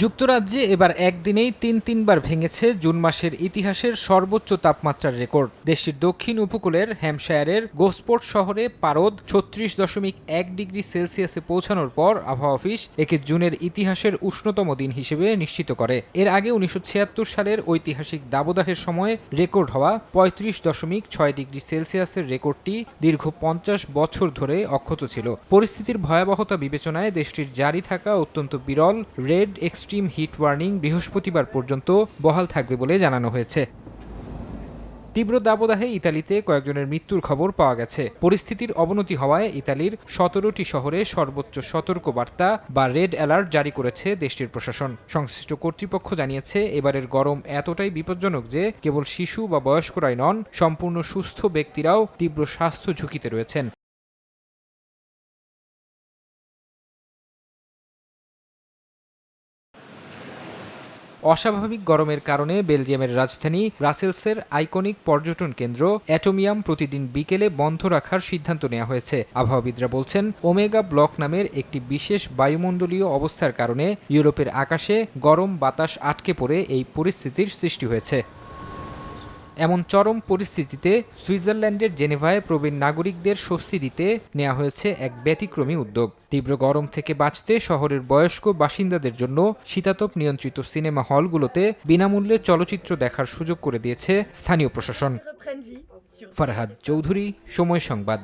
যুক্তরাজ্যে এবার একদিনেই তিনবার ভেঙেছে জুন মাসের ইতিহাসের সর্বোচ্চ তাপমাত্রার রেকর্ড। দেশটির দক্ষিণ উপকূলের হ্যাম্পশায়ারের গোসপোর্ট শহরে পারদ ৩৬.১ ডিগ্রি সেলসিয়াসে পৌঁছানোর পর আবহাওয়া অফিস একে জুনের ইতিহাসের উষ্ণতম দিন হিসেবে নিশ্চিত করে। এর আগে ১৯৭৬ সালের ঐতিহাসিক দাবদাহের সময় রেকর্ড হওয়া ৩৫.৬ ডিগ্রি সেলসিয়াসের রেকর্ডটি দীর্ঘ ৫০ বছর ধরে অক্ষত ছিল। পরিস্থিতির ভয়াবহতা বিবেচনায় দেশটির জারি থাকা অত্যন্ত বিরল রেড এক্সট্রিম হিট ওয়ার্নিং বৃহস্পতিবার পর্যন্ত বহাল থাকবে বলে জানানো হয়েছে। তীব্র দাবদাহে ইতালিতে কয়েকজনের মৃত্যুর খবর পাওয়া গেছে। পরিস্থিতির অবনতি হওয়ায় ইতালির ১৭টি শহরে সর্বোচ্চ সতর্কবার্তা বা রেড অ্যালার্ট জারি করেছে দেশটির প্রশাসন। সংশ্লিষ্ট কর্তৃপক্ষ জানিয়েছে, এবারের গরম এতটাই বিপজ্জনক যে কেবল শিশু বা বয়স্করাই নন, সম্পূর্ণ সুস্থ ব্যক্তিরাও তীব্র স্বাস্থ্য ঝুঁকিতে রয়েছেন। অস্বাভাবিক গরমের কারণে বেলজিয়ামের রাজধানী ব্রাসেলসের আইকনিক পর্যটন কেন্দ্র অ্যাটোমিয়াম প্রতিদিন বিকেলে বন্ধ রাখার সিদ্ধান্ত নেওয়া হয়েছে। আবহাওয়াবিদরা বলছেন, ওমেগা ব্লক নামের একটি বিশেষ বায়ুমণ্ডলীয় অবস্থার কারণে ইউরোপের আকাশে গরম বাতাস আটকে পড়ে এই পরিস্থিতির সৃষ্টি হয়েছে। এমন চরম পরিস্থিতিতে সুইজারল্যান্ডের জেনেভায় প্রবীণ নাগরিকদের স্বস্তি দিতে নেওয়া হয়েছে এক ব্যতিক্রমী উদ্যোগ। তীব্র গরম থেকে বাঁচতে শহরের বয়স্ক বাসিন্দাদের জন্য শীতাতপ নিয়ন্ত্রিত সিনেমা হলগুলোতে বিনামূল্যে চলচ্চিত্র দেখার সুযোগ করে দিয়েছে স্থানীয় প্রশাসন। ফারহাদ চৌধুরী, সময় সংবাদ।